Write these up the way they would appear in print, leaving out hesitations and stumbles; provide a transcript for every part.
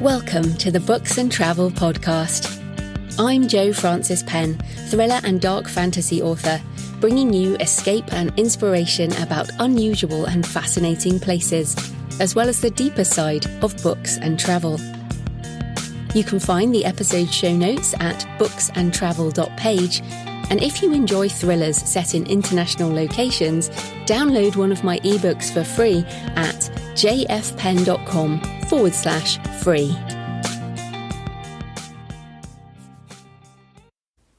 Welcome to the Books and Travel podcast. I'm Jo Frances Penn, thriller and dark fantasy author, bringing you escape and inspiration about unusual and fascinating places, as well as the deeper side of books and travel. You can find the episode show notes at booksandtravel.page, and if you enjoy thrillers set in international locations, download one of my ebooks for free at jfpen.com/free.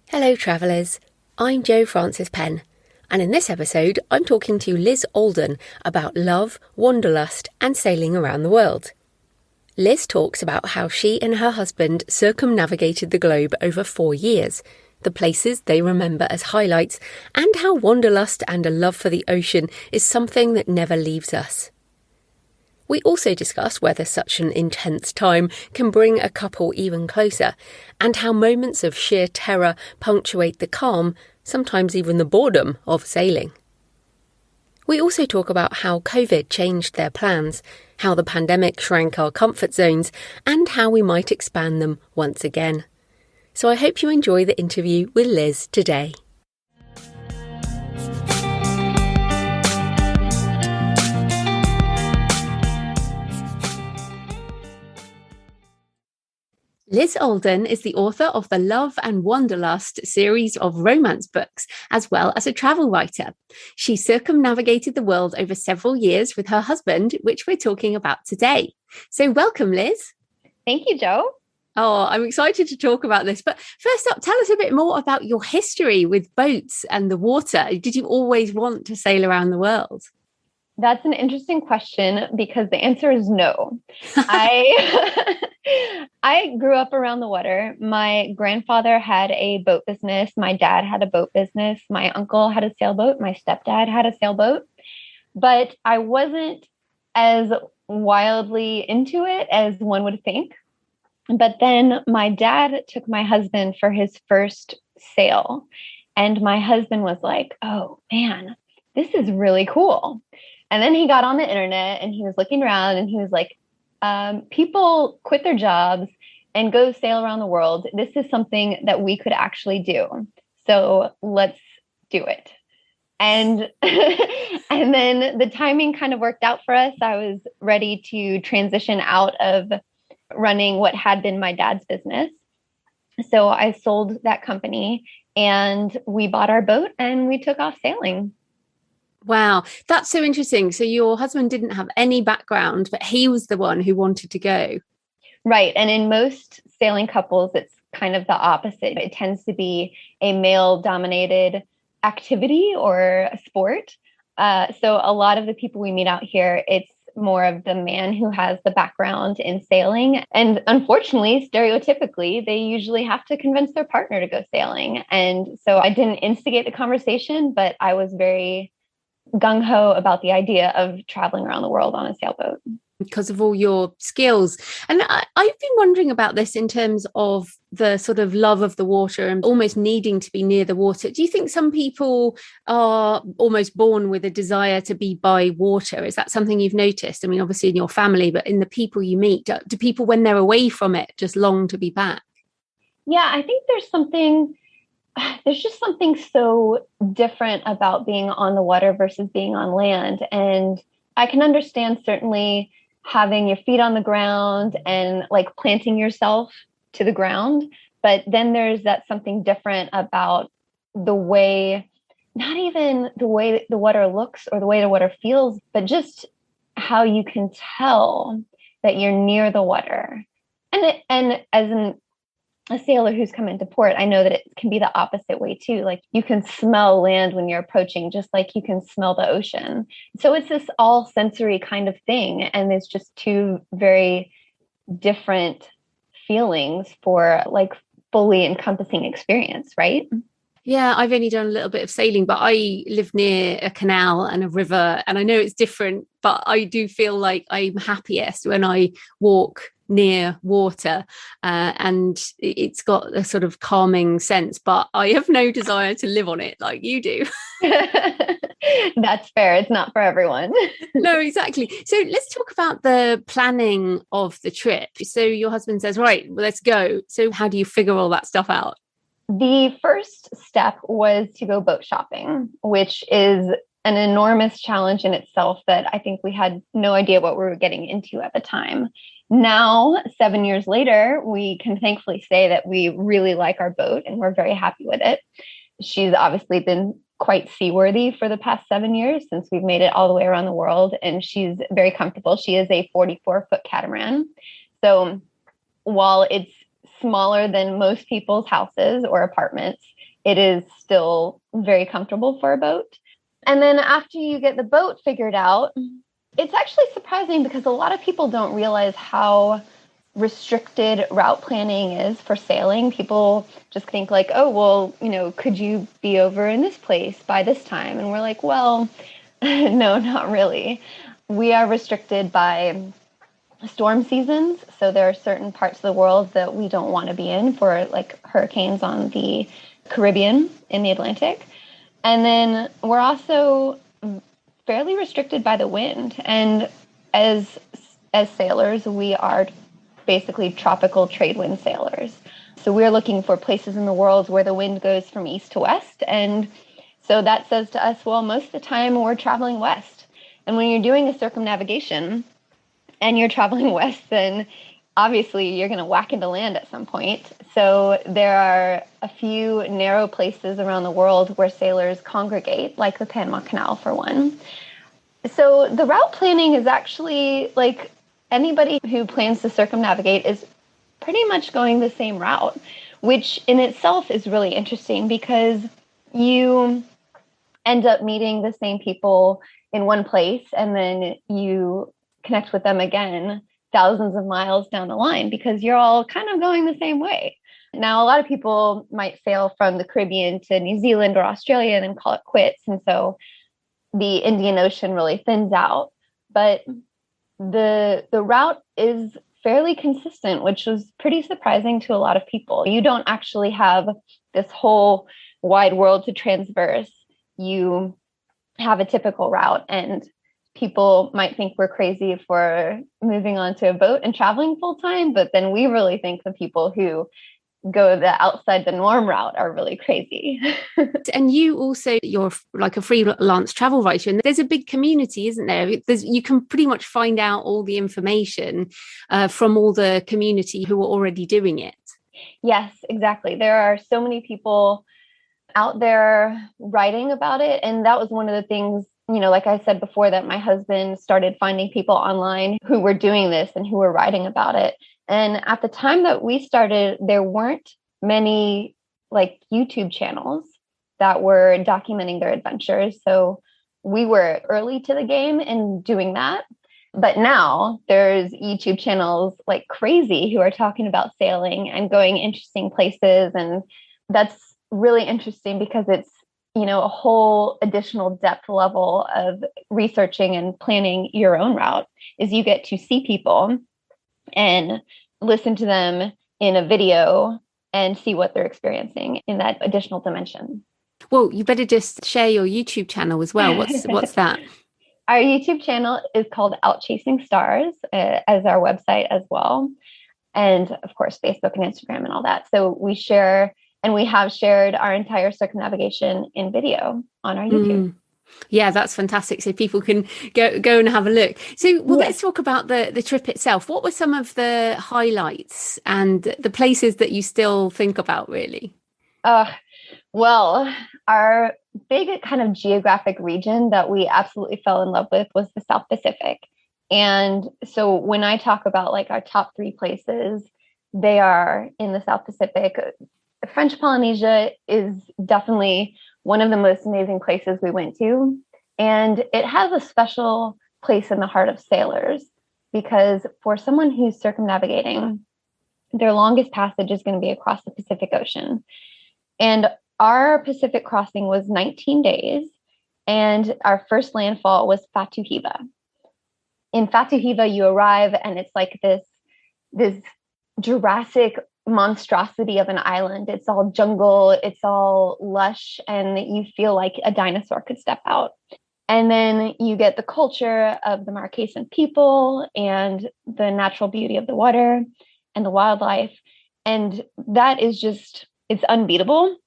Hello travellers, I'm Jo Frances Penn, and in this episode I'm talking to Liz Alden about love, wanderlust and sailing around the world. Liz talks about how she and her husband circumnavigated the globe over 4 years, the places they remember as highlights, and how wanderlust and a love for the ocean is something that never leaves us. We also discuss whether such an intense time can bring a couple even closer, and how moments of sheer terror punctuate the calm, sometimes even the boredom, of sailing. We also talk about how COVID changed their plans, how the pandemic shrank our comfort zones, and how we might expand them once again. So I hope you enjoy the interview with Liz today. Liz Alden is the author of the Love and Wanderlust series of romance books, as well as a travel writer. She circumnavigated the world over several years with her husband, which we're talking about today. So welcome, Liz. Thank you, Jo. Oh, I'm excited to talk about this. But first up, tell us a bit more about your history with boats and the water. Did you always want to sail around the world? That's an interesting question because the answer is no. I grew up around the water. My grandfather had a boat business. My dad had a boat business. My uncle had a sailboat. My stepdad had a sailboat. But I wasn't as wildly into it as one would think. But then my dad took my husband for his first sail. And my husband was like, oh, man, this is really cool. And then he got on the internet and he was looking around and he was like, people quit their jobs and go sail around the world. This is something that we could actually do. So let's do it. And and then the timing kind of worked out for us. I was ready to transition out of running what had been my dad's business. So I sold that company and we bought our boat and we took off sailing. Wow, that's so interesting. So your husband didn't have any background, but he was the one who wanted to go. Right. And in most sailing couples, it's kind of the opposite. It tends to be a male-dominated activity or a sport. So a lot of the people we meet out here, it's more of the man who has the background in sailing. And unfortunately, stereotypically, they usually have to convince their partner to go sailing. And so I didn't instigate the conversation, but I was very gung-ho about the idea of traveling around the world on a sailboat. Because of all your skills. And I've been wondering about this in terms of the sort of love of the water and almost needing to be near the water. Do you think some people are almost born with a desire to be by water? Is that something you've noticed? I mean, obviously in your family, but in the people you meet, do people when they're away from it just long to be back? Yeah, I think there's just something so different about being on the water versus being on land. And I can understand certainly having your feet on the ground and like planting yourself to the ground. But then there's that something different about the way, not even the way the water looks or the way the water feels, but just how you can tell that you're near the water. And as a sailor who's come into port, I know that it can be the opposite way too. Like you can smell land when you're approaching, just like you can smell the ocean. So it's this all sensory kind of thing. And it's just two very different feelings for like fully encompassing experience, right? Yeah, I've only done a little bit of sailing, but I live near a canal and a river, and I know it's different, but I do feel like I'm happiest when I walk near water, and it's got a sort of calming sense, but I have no desire to live on it like you do. That's fair. It's not for everyone. No, exactly. So let's talk about the planning of the trip. So your husband says, right, well, let's go. So how do you figure all that stuff out? The first step was to go boat shopping, which is an enormous challenge in itself that I think we had no idea what we were getting into at the time. Now, 7 years later, we can thankfully say that we really like our boat and we're very happy with it. She's obviously been quite seaworthy for the past 7 years since we've made it all the way around the world, and she's very comfortable. She is a 44-foot catamaran. So while it's smaller than most people's houses or apartments, it is still very comfortable for a boat. And then after you get the boat figured out, it's actually surprising because a lot of people don't realize how restricted route planning is for sailing. People just think like, oh, well, could you be over in this place by this time? And we're like, well, no, not really. We are restricted by storm seasons. So there are certain parts of the world that we don't want to be in for, like hurricanes on the Caribbean in the Atlantic. And then we're also fairly restricted by the wind. And as sailors, we are basically tropical trade wind sailors. So we're looking for places in the world where the wind goes from east to west. And so that says to us, well, most of the time we're traveling west. And when you're doing a circumnavigation and you're traveling west, then obviously you're going to whack into land at some point. So there are a few narrow places around the world where sailors congregate, like the Panama Canal for one. So the route planning is actually like anybody who plans to circumnavigate is pretty much going the same route, which in itself is really interesting because you end up meeting the same people in one place and then you connect with them again thousands of miles down the line because you're all kind of going the same way. Now, a lot of people might sail from the Caribbean to New Zealand or Australia and then call it quits. And so the Indian Ocean really thins out. But the route is fairly consistent, which was pretty surprising to a lot of people. You don't actually have this whole wide world to transverse. You have a typical route, and people might think we're crazy for moving onto a boat and traveling full time, but then we really think the people who go the outside the norm route are really crazy. And you're like a freelance travel writer, and there's a big community, isn't there? You can pretty much find out all the information from all the community who are already doing it. Yes, exactly. There are so many people out there writing about it. And that was one of the things, like I said before, that my husband started finding people online who were doing this and who were writing about it. And at the time that we started, there weren't many like YouTube channels that were documenting their adventures. So we were early to the game in doing that. But now there's YouTube channels like crazy who are talking about sailing and going interesting places. And that's really interesting because it's, a whole additional depth level of researching and planning your own route is you get to see people and listen to them in a video and see what they're experiencing in that additional dimension. Well, you better just share your YouTube channel as well. What's that? Our YouTube channel is called Out Chasing Stars, as our website as well. And of course, Facebook and Instagram and all that. So we share, and we have shared our entire circumnavigation in video on our YouTube. Yeah, that's fantastic. So people can go and have a look. So let's talk about the trip itself. What were some of the highlights and the places that you still think about, really? Well, our big kind of geographic region that we absolutely fell in love with was the South Pacific. And so when I talk about like our top 3 places, they are in the South Pacific. French Polynesia is definitely one of the most amazing places we went to. And it has a special place in the heart of sailors because for someone who's circumnavigating, their longest passage is going to be across the Pacific Ocean. And our Pacific crossing was 19 days, and our first landfall was Fatuhiva. In Fatuhiva, you arrive, and it's like this Jurassic monstrosity of an island. It's all jungle, it's all lush, and you feel like a dinosaur could step out. And then you get the culture of the Marquesan people and the natural beauty of the water and the wildlife. And that is just, it's unbeatable,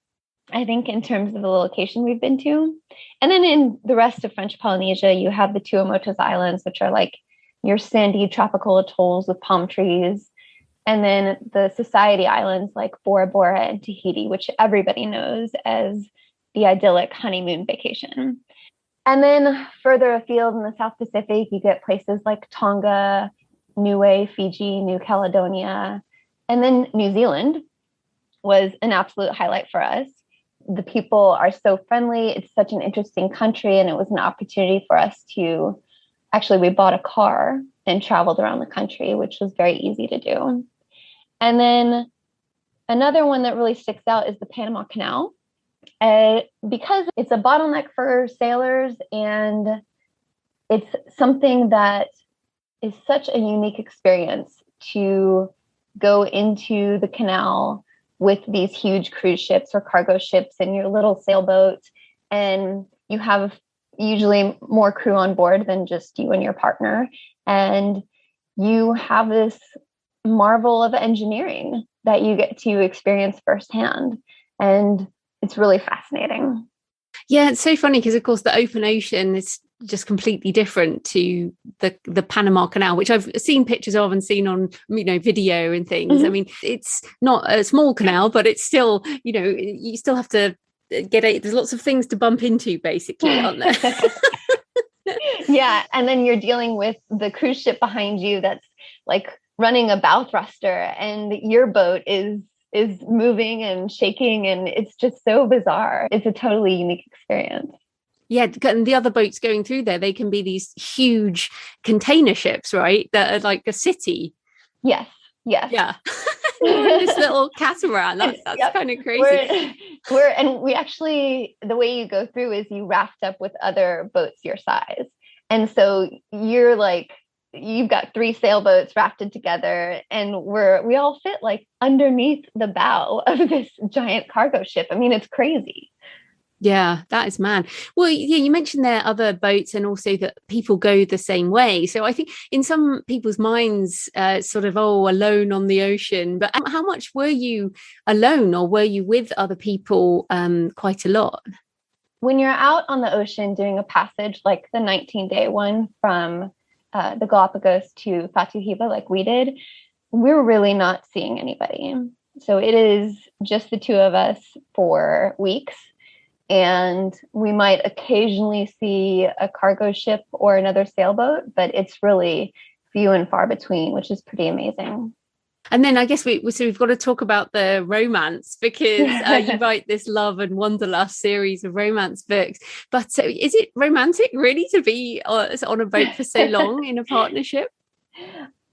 I think, in terms of the location we've been to. And then in the rest of French Polynesia, you have the Tuamotus Islands, which are like your sandy tropical atolls with palm trees. And then the Society Islands like Bora Bora and Tahiti, which everybody knows as the idyllic honeymoon vacation. And then further afield in the South Pacific, you get places like Tonga, Niue, Fiji, New Caledonia, and then New Zealand was an absolute highlight for us. The people are so friendly. It's such an interesting country, and it was an opportunity for us to, actually, we bought a car and traveled around the country, which was very easy to do. And then another one that really sticks out is the Panama Canal. Because it's a bottleneck for sailors, and it's something that is such a unique experience to go into the canal with these huge cruise ships or cargo ships and your little sailboat, and you have usually more crew on board than just you and your partner, and you have this marvel of engineering that you get to experience firsthand, and it's really fascinating. Yeah, it's so funny because, of course, the open ocean is just completely different to the Panama Canal, which I've seen pictures of and seen on, video and things. Mm-hmm. I mean, it's not a small canal, but it's still, you still have to there's lots of things to bump into, basically, aren't there? Yeah, and then you're dealing with the cruise ship behind you that's like running a bow thruster, and your boat is moving and shaking, and it's just so bizarre. It's a totally unique experience. Yeah, and the other boats going through there, they can be these huge container ships, right? That are like a city. Yes. Yeah. We're in this little catamaran. That's yep. Kind of crazy. We actually, the way you go through is you raft up with other boats your size. And so you're like, you've got 3 sailboats rafted together, and we all fit like underneath the bow of this giant cargo ship. I mean, it's crazy. Yeah, that is mad. Well, yeah, you mentioned there are other boats and also that people go the same way. So I think in some people's minds, sort of, alone on the ocean. But how much were you alone, or were you with other people quite a lot? When you're out on the ocean doing a passage like the 19-day one from the Galapagos to Fatu Hiva, like we did, we're really not seeing anybody. So it is just the 2 of us for weeks. And we might occasionally see a cargo ship or another sailboat, but it's really few and far between, which is pretty amazing. And then I guess we've got to talk about the romance, because you write this Love and Wanderlust series of romance books. But is it romantic really to be on a boat for so long in a partnership?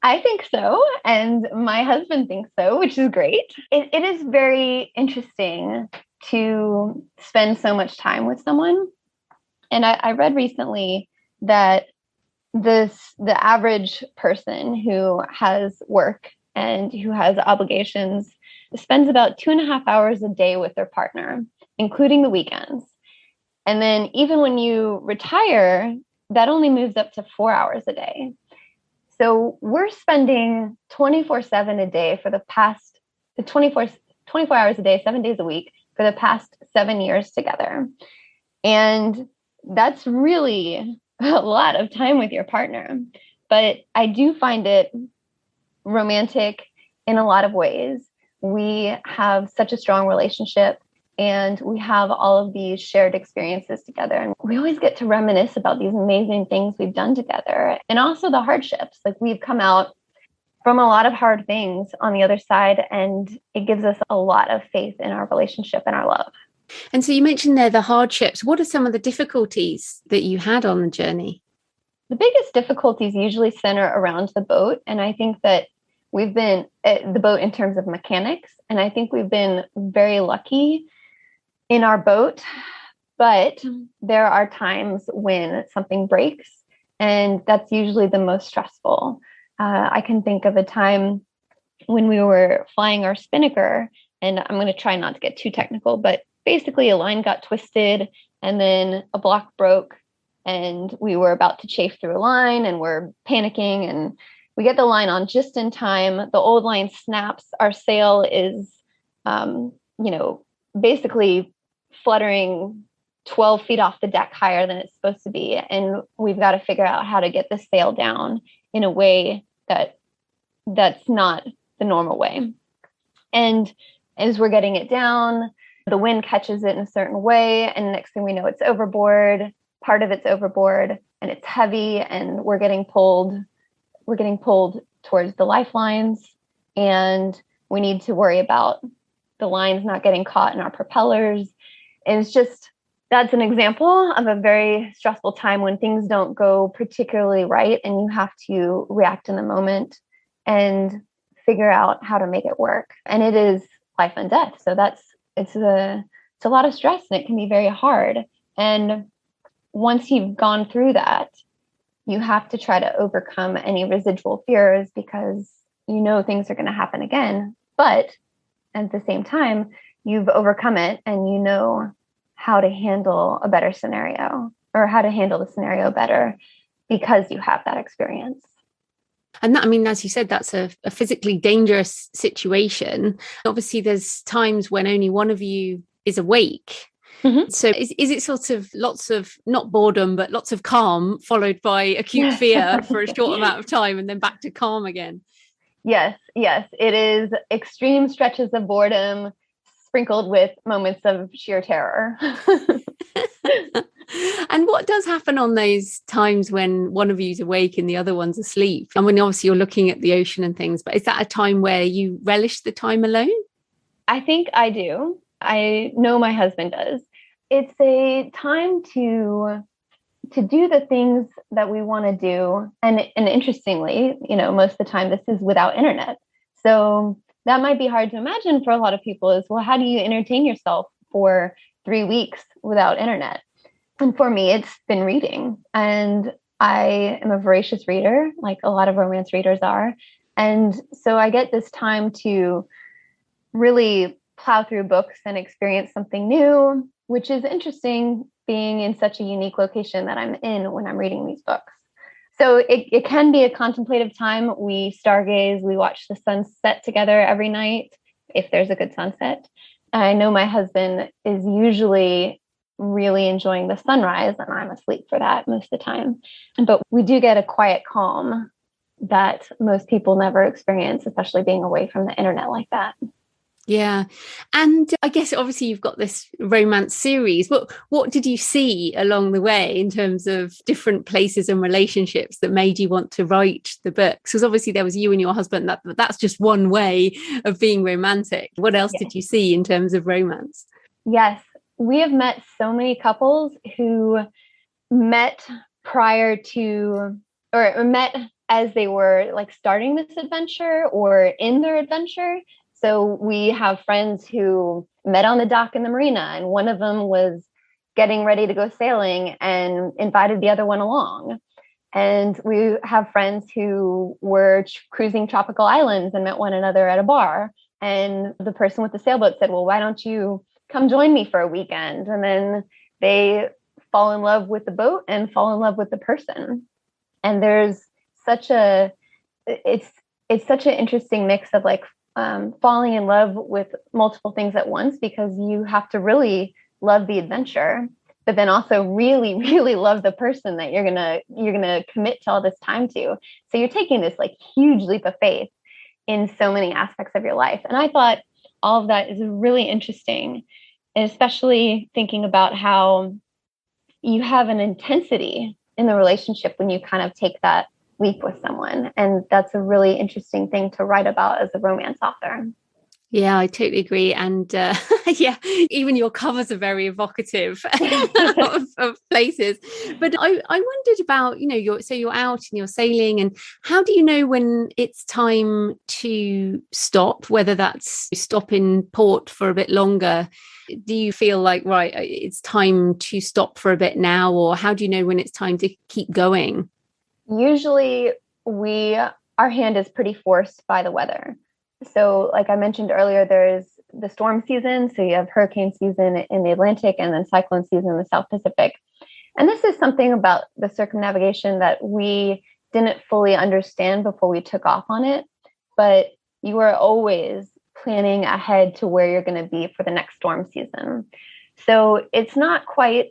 I think so. And my husband thinks so, which is great. It is very interesting to spend so much time with someone. And I read recently that the average person who has work and who has obligations spends about 2.5 hours a day with their partner, including the weekends. And then even when you retire, that only moves up to 4 hours a day. So we're spending 24/7 a day for the past 24 hours a day, 7 days a week for the past 7 years together. And that's really a lot of time with your partner. But I do find it romantic in a lot of ways. We have such a strong relationship, and we have all of these shared experiences together. And we always get to reminisce about these amazing things we've done together, and also the hardships. Like, we've come out from a lot of hard things on the other side, and it gives us a lot of faith in our relationship and our love. And so you mentioned there the hardships. What are some of the difficulties that you had on the journey? The biggest difficulties usually center around the boat. And I think that we've been the boat in terms of mechanics. And I think we've been very lucky in our boat. But there are times when something breaks, and that's usually the most stressful. I can think of a time when we were flying our spinnaker, and I'm going to try not to get too technical, but basically a line got twisted and then a block broke and we were about to chafe through a line and we're panicking and we get the line on just in time. The old line snaps. Our sail is, basically fluttering 12 feet off the deck higher than it's supposed to be. And we've got to figure out how to get the sail down in a way that's not the normal way. And as we're getting it down, the wind catches it in a certain way. And next thing we know, it's overboard. Part of it's overboard and it's heavy and we're getting pulled towards the lifelines. And we need to worry about the lines not getting caught in our propellers. And it's just, that's an example of a very stressful time when things don't go particularly right and you have to react in the moment and figure out how to make it work. And it is life and death. So it's a lot of stress and it can be very hard. And once you've gone through that, you have to try to overcome any residual fears because you know things are going to happen again. But at the same time, you've overcome it and you know how to handle a better scenario or how to handle the scenario better because you have that experience. And that, I mean, as you said, that's a physically dangerous situation. Obviously, there's times when only one of you is awake. Mm-hmm. So is it sort of lots of, not boredom, but lots of calm followed by acute fear for a short amount of time and then back to calm again? Yes. It is extreme stretches of boredom sprinkled with moments of sheer terror. And what does happen on those times when one of you's awake and the other one's asleep? I mean, obviously you're looking at the ocean and things, but is that a time where you relish the time alone? I think I do. I know my husband does. It's a time to do the things that we want to do. And interestingly, most of the time this is without internet. So that might be hard to imagine for a lot of people is, well, how do you entertain yourself for 3 weeks without internet? And for me, it's been reading. And I am a voracious reader, like a lot of romance readers are. And so I get this time to really plow through books and experience something new, which is interesting being in such a unique location that I'm in when I'm reading these books. So it can be a contemplative time. We stargaze, we watch the sunset together every night, if there's a good sunset. I know my husband is usually really enjoying the sunrise and I'm asleep for that most of the time. But we do get a quiet calm that most people never experience, especially being away from the internet like that. Yeah. And I guess obviously you've got this romance series. What did you see along the way in terms of different places and relationships that made you want to write the books? Because obviously there was you and your husband. That's just one way of being romantic. What else did you see in terms of romance? Yes. We have met so many couples who met prior to or met as they were like starting this adventure or in their adventure. So we have friends who met on the dock in the marina, and one of them was getting ready to go sailing and invited the other one along. And we have friends who were cruising tropical islands and met one another at a bar. And the person with the sailboat said, well, why don't you come join me for a weekend? And then they fall in love with the boat and fall in love with the person. And there's it's such an interesting mix of like falling in love with multiple things at once, because you have to really love the adventure, but then also really, really love the person that you're gonna commit to all this time to. So you're taking this like huge leap of faith in so many aspects of your life. And I thought all of that is really interesting, and especially thinking about how you have an intensity in the relationship when you kind of take that leap with someone. And that's a really interesting thing to write about as a romance author. Yeah, I totally agree. And yeah, even your covers are very evocative of places. But I wondered about, you're out and you're sailing, and how do you know when it's time to stop, whether that's stop in port for a bit longer? Do you feel like, right, it's time to stop for a bit now? Or how do you know when it's time to keep going? Usually our hand is pretty forced by the weather. So like I mentioned earlier, there's the storm season. So you have hurricane season in the Atlantic and then cyclone season in the South Pacific. And this is something about the circumnavigation that we didn't fully understand before we took off on it. But you are always planning ahead to where you're going to be for the next storm season. So it's not quite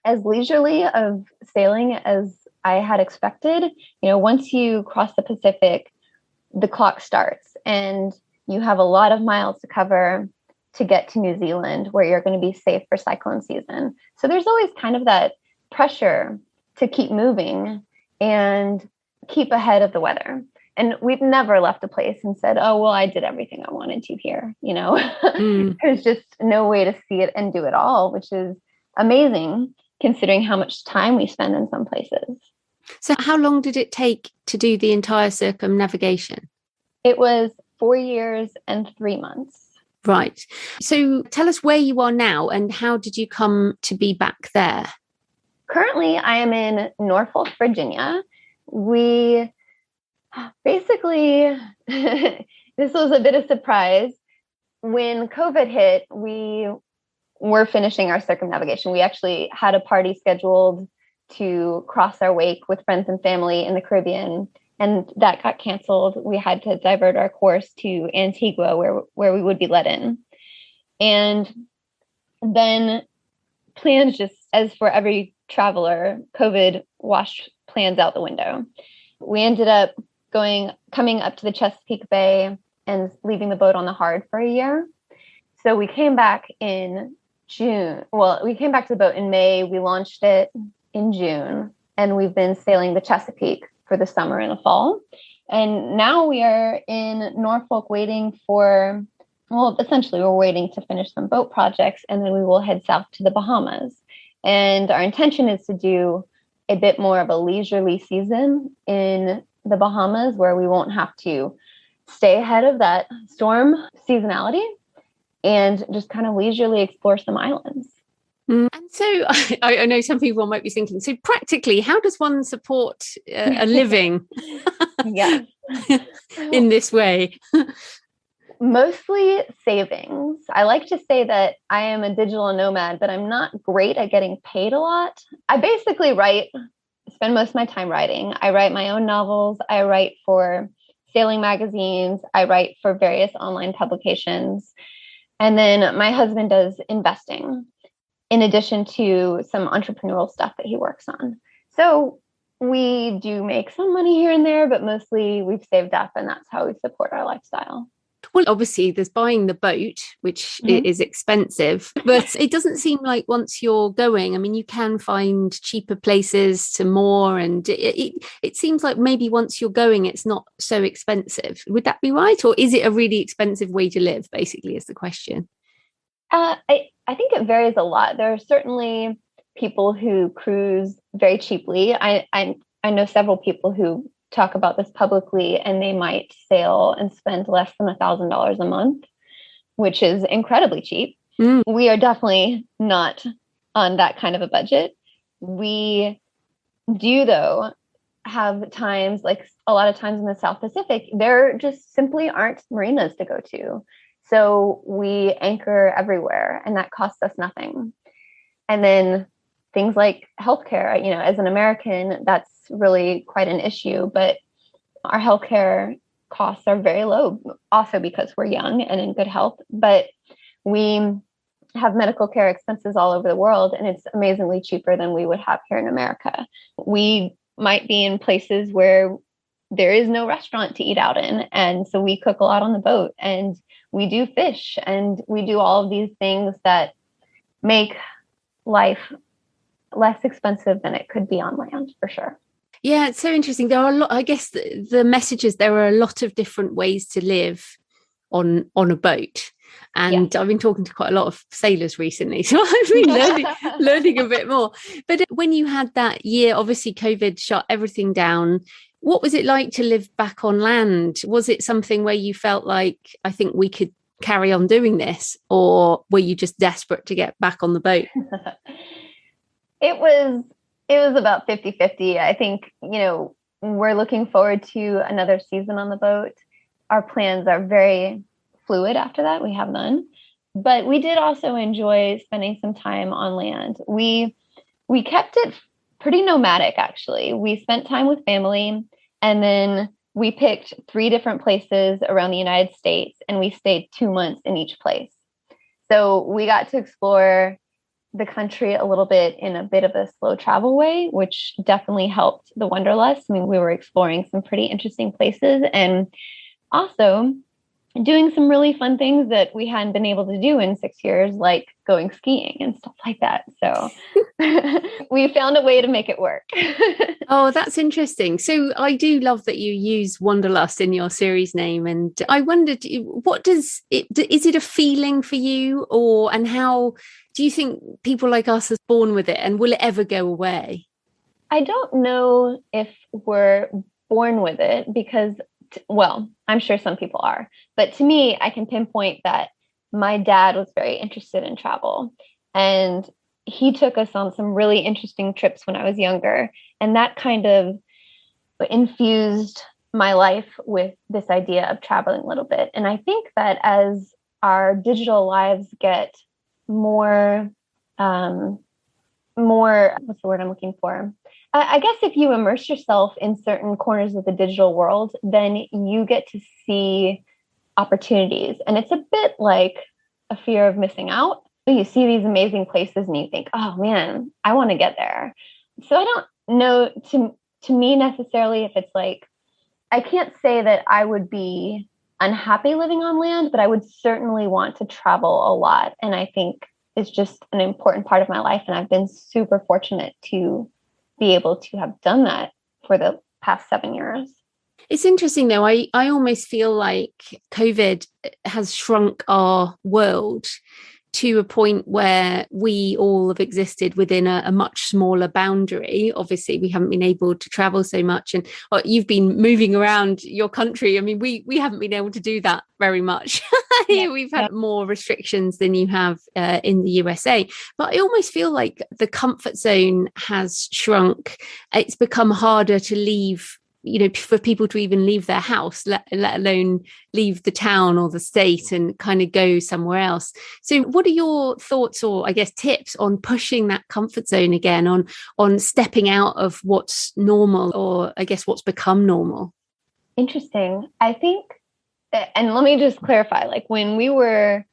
as leisurely of sailing as I had expected. You know, once you cross the Pacific, the clock starts and you have a lot of miles to cover to get to New Zealand where you're going to be safe for cyclone season. So there's always kind of that pressure to keep moving and keep ahead of the weather. And we've never left a place and said, oh, well, I did everything I wanted to here. You know, there's just no way to see it and do it all, which is amazing considering how much time we spend in some places. So how long did it take to do the entire circumnavigation? It was 4 years and 3 months. Right. So tell us where you are now and how did you come to be back there? Currently, I am in Norfolk, Virginia. We basically, this was a bit of a surprise. When COVID hit, we were finishing our circumnavigation. We actually had a party scheduled to cross our wake with friends and family in the Caribbean, and that got canceled. We had to divert our course to Antigua, where we would be let in. And then plans, just as for every traveler, COVID washed plans out the window. We ended up coming up to the Chesapeake Bay and leaving the boat on the hard for a year. So we came back in June. Well, we came back to the boat in May. We launched it in June, and we've been sailing the Chesapeake for the summer and the fall. And now we are in Norfolk waiting for, well, essentially we're waiting to finish some boat projects, and then we will head south to the Bahamas. And our intention is to do a bit more of a leisurely season in the Bahamas where we won't have to stay ahead of that storm seasonality and just kind of leisurely explore some islands. And so I know some people might be thinking, so practically, how does one support a living in this way? Mostly savings. I like to say that I am a digital nomad, but I'm not great at getting paid a lot. I basically spend most of my time writing. I write my own novels. I write for sailing magazines. I write for various online publications. And then my husband does investing in addition to some entrepreneurial stuff that he works on. So we do make some money here and there, but mostly we've saved up and that's how we support our lifestyle. Well, obviously there's buying the boat, which is expensive, but it doesn't seem like once you're going, I mean, you can find cheaper places to moor, and it seems like maybe once you're going, it's not so expensive. Would that be right? Or is it a really expensive way to live, basically, is the question? I think it varies a lot. There are certainly people who cruise very cheaply. I know several people who talk about this publicly, and they might sail and spend less than $1,000 a month, which is incredibly cheap. We are definitely not on that kind of a budget. We do, though, have times, like a lot of times in the South Pacific, there just simply aren't marinas to go to. So we anchor everywhere, and that costs us nothing. And then things like healthcare, you know, as an American, that's really quite an issue, but our healthcare costs are very low, also because we're young and in good health, but we have medical care expenses all over the world, and it's amazingly cheaper than we would have here in America. We might be in places where there is no restaurant to eat out in, and so we cook a lot on the boat, and we do fish, and we do all of these things that make life less expensive than it could be on land, for sure. Yeah, it's so interesting. There are a lot, I guess the messages, there are a lot of different ways to live on a boat. And I've been talking to quite a lot of sailors recently, so I've been learning a bit more. But when you had that year, obviously COVID shut everything down. What was it like to live back on land? Was it something where you felt like, I think we could carry on doing this? Or were you just desperate to get back on the boat? It was about 50-50. I think, you know, we're looking forward to another season on the boat. our plans are very fluid after that. We have none. But we did also enjoy spending some time on land. We kept it pretty nomadic, actually. We spent time with family, and then we picked 3 different places around the United States, and we stayed 2 months in each place. So we got to explore the country a little bit in a bit of a slow travel way, which definitely helped the Wanderlust. I mean, we were exploring some pretty interesting places and also doing some really fun things that we hadn't been able to do in 6 years, like going skiing and stuff like that. So we found a way to make it work. Oh, that's interesting. So I do love that you use Wanderlust in your series name. And I wondered, is it a feeling for you, and how do you think people like us are born with it, and will it ever go away? I don't know if we're born with it because, well, I'm sure some people are, but to me, I can pinpoint that my dad was very interested in travel, and he took us on some really interesting trips when I was younger. And that kind of infused my life with this idea of traveling a little bit. And I think that as our digital lives get more, what's the word I'm looking for? I guess if you immerse yourself in certain corners of the digital world, then you get to see opportunities. And it's a bit like a fear of missing out. You see these amazing places and you think, oh man, I want to get there. So I don't know to me necessarily if it's like, I can't say that I would be unhappy living on land, but I would certainly want to travel a lot. And I think it's just an important part of my life. And I've been super fortunate to be able to have done that for the past 7 years. It's interesting, though. I almost feel like COVID has shrunk our world to a point where we all have existed within a much smaller boundary. Obviously, we haven't been able to travel so much. And you've been moving around your country. I mean, we haven't been able to do that very much. Here we've had more restrictions than you have in the USA. But I almost feel like the comfort zone has shrunk. It's become harder to leave, for people to even leave their house, let alone leave the town or the state and kind of go somewhere else. So what are your thoughts, or I guess tips, on pushing that comfort zone again, on stepping out of what's normal, or I guess what's become normal? Interesting. I think, and let me just clarify, like when we were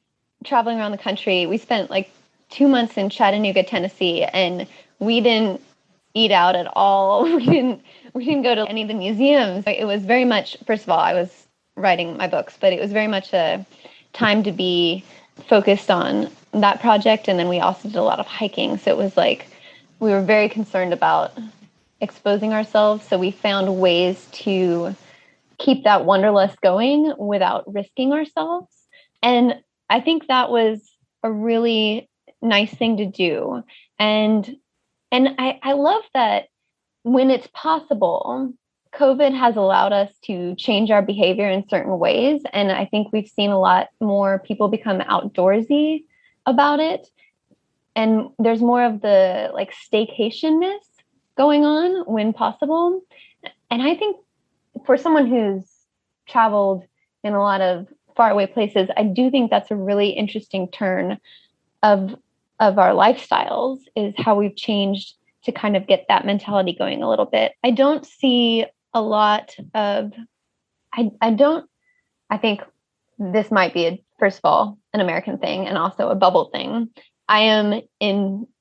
traveling around the country, we spent like 2 months in Chattanooga, Tennessee, and we didn't eat out at all. We didn't go to any of the museums. It was very much, first of all, I was writing my books, but it was very much a time to be focused on that project. And then we also did a lot of hiking. So it was like, we were very concerned about exposing ourselves. So we found ways to keep that wanderlust going without risking ourselves. And I think that was a really nice thing to do. And I love that when it's possible, COVID has allowed us to change our behavior in certain ways. And I think we've seen a lot more people become outdoorsy about it. And there's more of the like staycation-ness going on when possible. And I think for someone who's traveled in a lot of faraway places, I do think that's a really interesting turn of our lifestyles, is how we've changed to kind of get that mentality going a little bit. I don't see a lot of, I think this might be, first of all, an American thing and also a bubble thing. I am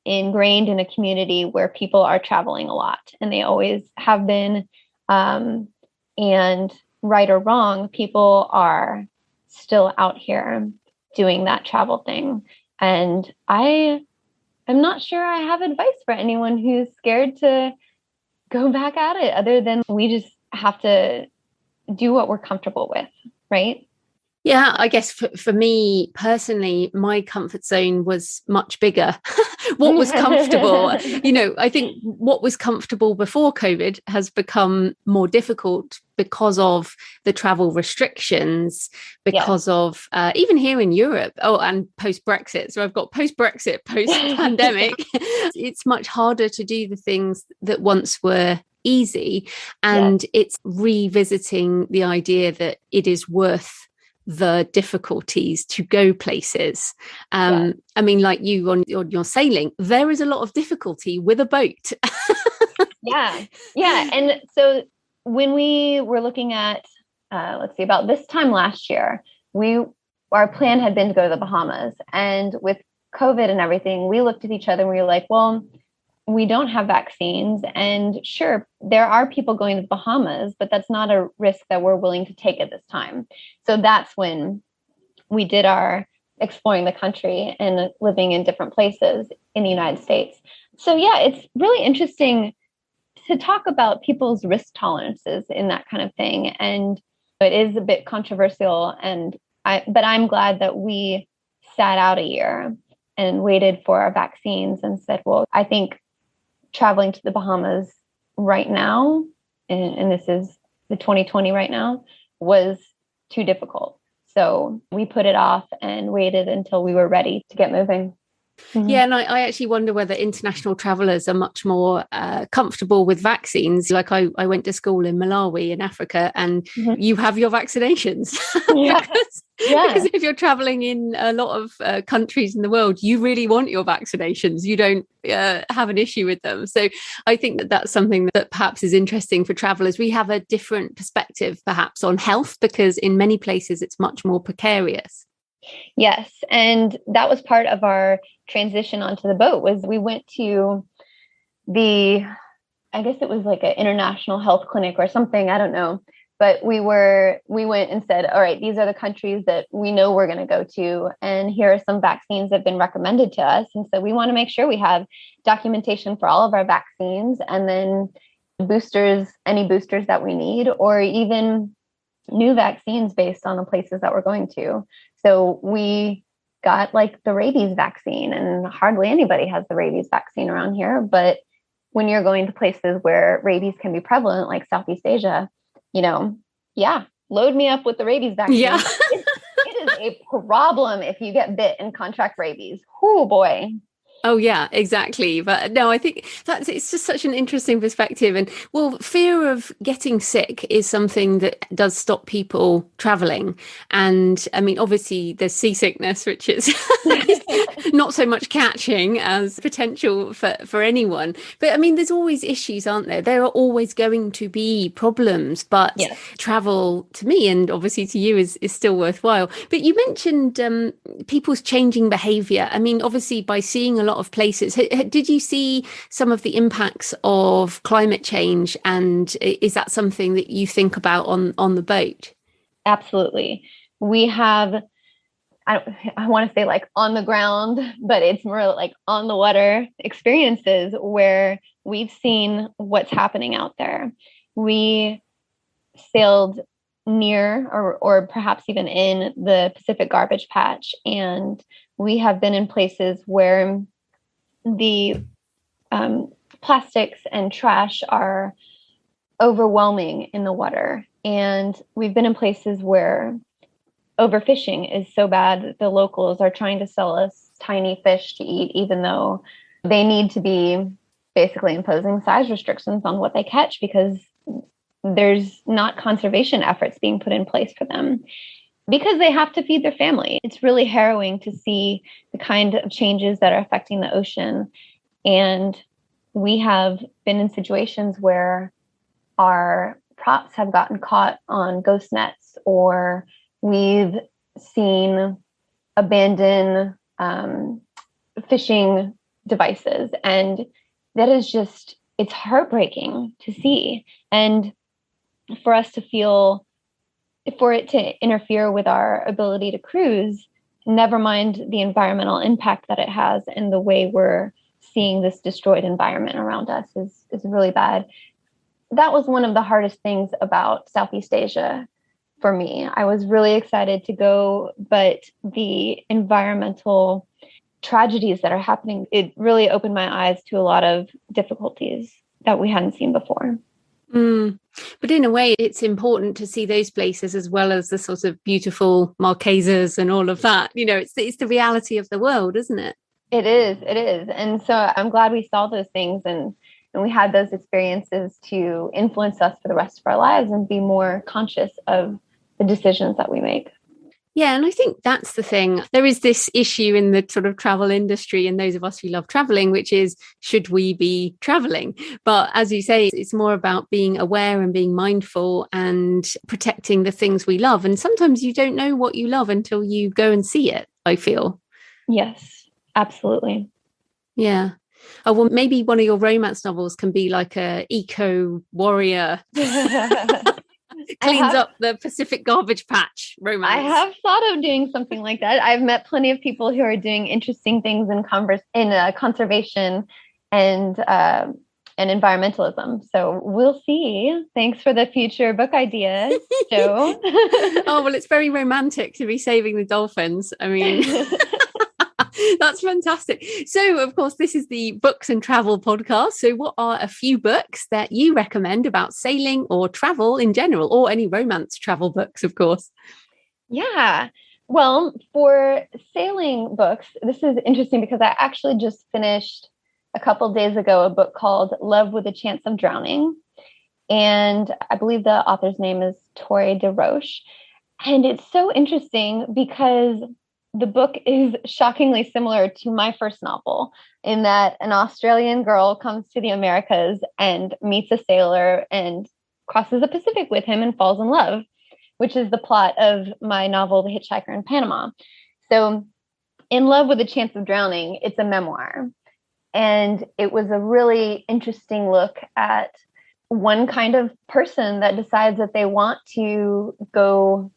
ingrained in a community where people are traveling a lot, and they always have been. And right or wrong, people are still out here doing that travel thing. And I'm not sure I have advice for anyone who's scared to go back at it, other than we just have to do what we're comfortable with, right? Yeah, I guess for me personally, my comfort zone was much bigger. What was comfortable, I think what was comfortable before COVID has become more difficult because of the travel restrictions, because of even here in Europe, and post-Brexit. So I've got post-Brexit, post-pandemic. It's much harder to do the things that once were easy. And it's revisiting the idea that it is worth the difficulties to go places. I mean, like you on your sailing, there is a lot of difficulty with a boat. Yeah. And so when we were looking at, let's see, about this time last year, our plan had been to go to the Bahamas. And with COVID and everything, we looked at each other and we were like, well, we don't have vaccines. And sure, there are people going to the Bahamas, but that's not a risk that we're willing to take at this time. So that's when we did our exploring the country and living in different places in the United States. So yeah, it's really interesting to talk about people's risk tolerances in that kind of thing. And it is a bit controversial. But I'm glad that we sat out a year and waited for our vaccines and said, well, I think traveling to the Bahamas right now, and this is the 2020 right now, was too difficult. So we put it off and waited until we were ready to get moving. Mm-hmm. Yeah, and I actually wonder whether international travellers are much more comfortable with vaccines. Like I went to school in Malawi in Africa, and you have your vaccinations. Because if you're travelling in a lot of countries in the world, you really want your vaccinations. You don't have an issue with them. So I think that that's something that perhaps is interesting for travellers. We have a different perspective perhaps on health, because in many places it's much more precarious. Yes. And that was part of our transition onto the boat. Was we went to I guess it was like an international health clinic or something. I don't know. But we went and said, all right, these are the countries that we know we're going to go to. And here are some vaccines that have been recommended to us. And so we want to make sure we have documentation for all of our vaccines, and then any boosters that we need, or even new vaccines based on the places that we're going to. So we got like the rabies vaccine, and hardly anybody has the rabies vaccine around here. But when you're going to places where rabies can be prevalent, like Southeast Asia, load me up with the rabies vaccine. Yeah. It is a problem if you get bit and contract rabies. Oh boy. Oh, yeah, exactly. But no, I think it's just such an interesting perspective. And well, fear of getting sick is something that does stop people traveling. And I mean, obviously there's seasickness, which is not so much catching as potential for anyone. But I mean, there's always issues, aren't there? There are always going to be problems, but travel to me, and obviously to you, is still worthwhile. But you mentioned people's changing behavior. I mean, obviously by seeing a lot of places, did you see some of the impacts of climate change, and is that something that you think about on the boat? Absolutely. We have, I want to say like on the ground, but it's more like on the water experiences where we've seen what's happening out there. We sailed near or perhaps even in the Pacific garbage patch, and we have been in places where the plastics and trash are overwhelming in the water. And we've been in places where overfishing is so bad that the locals are trying to sell us tiny fish to eat, even though they need to be basically imposing size restrictions on what they catch, because there's not conservation efforts being put in place for them, because they have to feed their family. It's really harrowing to see the kind of changes that are affecting the ocean. And we have been in situations where our props have gotten caught on ghost nets, or we've seen abandoned fishing devices. And that is just, it's heartbreaking to see. And for us to feel, for it to interfere with our ability to cruise, never mind the environmental impact that it has, and the way we're seeing this destroyed environment around us is really bad. That was one of the hardest things about Southeast Asia for me. I was really excited to go, but the environmental tragedies that are happening, it really opened my eyes to a lot of difficulties that we hadn't seen before. But in a way, it's important to see those places as well as the sort of beautiful Marquesas and all of that. It's the reality of the world, isn't it? It is. And so I'm glad we saw those things. And and we have those experiences to influence us for the rest of our lives and be more conscious of the decisions that we make. Yeah, and I think that's the thing. There is this issue in the sort of travel industry and those of us who love traveling, which is, should we be traveling? But as you say, it's more about being aware and being mindful and protecting the things we love. And sometimes you don't know what you love until you go and see it, I feel. Yes, absolutely. Yeah. Oh, well, maybe one of your romance novels can be like a eco warrior. Cleans up the Pacific garbage patch romance. I have thought of doing something like that. I've met plenty of people who are doing interesting things in conservation and environmentalism. So we'll see. Thanks for the future book ideas, Jo. Oh, well, it's very romantic to be saving the dolphins. I mean... That's fantastic. So, of course, this is the Books and Travel podcast. So what are a few books that you recommend about sailing or travel in general, or any romance travel books, of course? Yeah. Well, for sailing books, this is interesting because I actually just finished a couple of days ago a book called Love with a Chance of Drowning. And I believe the author's name is Tori DeRoche. And it's so interesting because the book is shockingly similar to my first novel in that an Australian girl comes to the Americas and meets a sailor and crosses the Pacific with him and falls in love, which is the plot of my novel, The Hitchhiker in Panama. So in Love with a Chance of Drowning, it's a memoir. And it was a really interesting look at one kind of person that decides that they want to go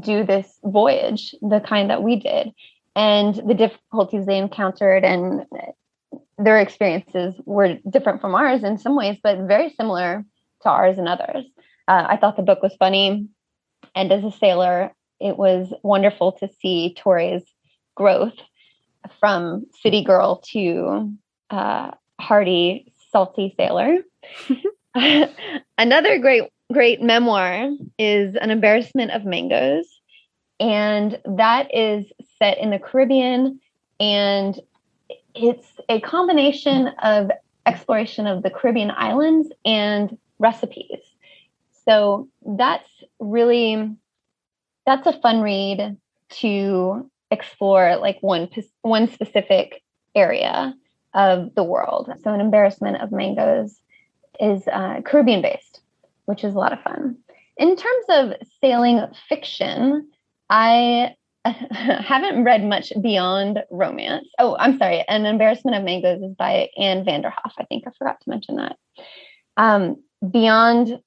do this voyage, the kind that we did, and the difficulties they encountered, and their experiences were different from ours in some ways, but very similar to ours in others. I thought the book was funny, and as a sailor, it was wonderful to see Tori's growth from city girl to hardy, salty sailor. Another great memoir is An Embarrassment of Mangoes. And that is set in the Caribbean. And it's a combination of exploration of the Caribbean islands and recipes. So that's a fun read to explore like one specific area of the world. So An Embarrassment of Mangoes is Caribbean based, which is a lot of fun. In terms of sailing fiction, I haven't read much beyond romance. Oh, I'm sorry. An Embarrassment of Mangoes is by Anne Vanderhoff. I think I forgot to mention that. Beyond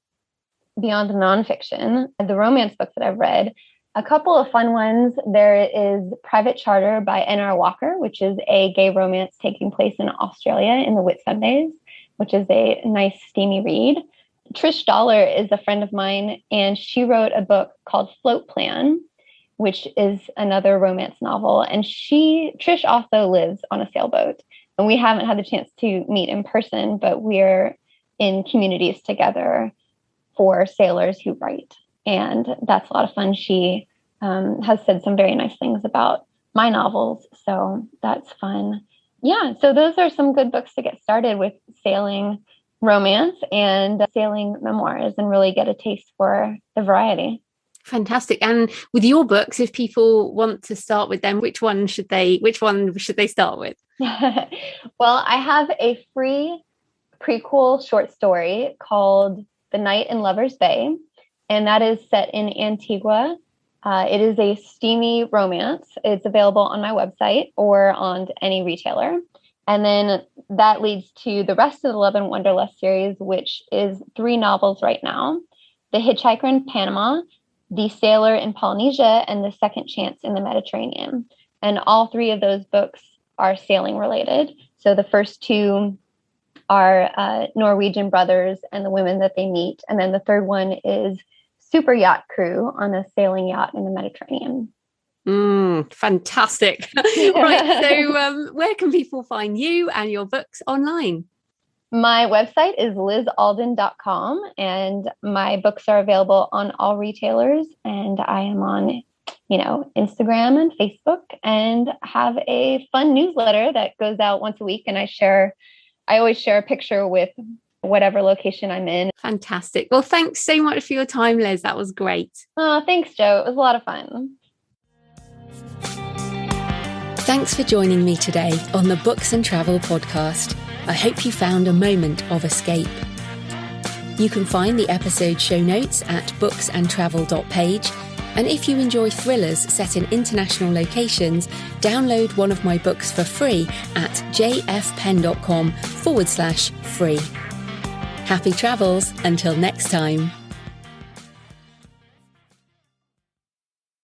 nonfiction, the romance books that I've read, a couple of fun ones. There is Private Charter by N.R. Walker, which is a gay romance taking place in Australia in the Whitsundays, which is a nice, steamy read. Trish Dollar is a friend of mine, and she wrote a book called Float Plan, which is another romance novel. And Trish also lives on a sailboat, and we haven't had the chance to meet in person, but we're in communities together for sailors who write. And that's a lot of fun. She has said some very nice things about my novels, so that's fun. Yeah, so those are some good books to get started with sailing romance and sailing memoirs and really get a taste for the variety. Fantastic. And with your books, if people want to start with them, which one should they start with? Well, I have a free prequel short story called The Night in Lover's Bay, and that is set in Antigua. It is a steamy romance. It's available on my website or on any retailer. And then that leads to the rest of the Love and Wanderlust series, which is 3 novels right now: The Hitchhiker in Panama, The Sailor in Polynesia, and The Second Chance in the Mediterranean. And all 3 of those books are sailing related. So the first 2 are Norwegian brothers and the women that they meet. And then the third one is super yacht crew on a sailing yacht in the Mediterranean. Fantastic. Right. So where can people find you and your books online? My website is lizalden.com, and my books are available on all retailers. And I am on, Instagram and Facebook, and have a fun newsletter that goes out once a week. And I share I always share a picture with whatever location I'm in. Fantastic. Well, thanks so much for your time, Liz. That was great. Oh, thanks, Jo. It was a lot of fun. Thanks for joining me today on the Books and Travel podcast. I hope you found a moment of escape. You can find the episode show notes at booksandtravel.page. And if you enjoy thrillers set in international locations, download one of my books for free at jfpen.com/free. Happy travels until next time.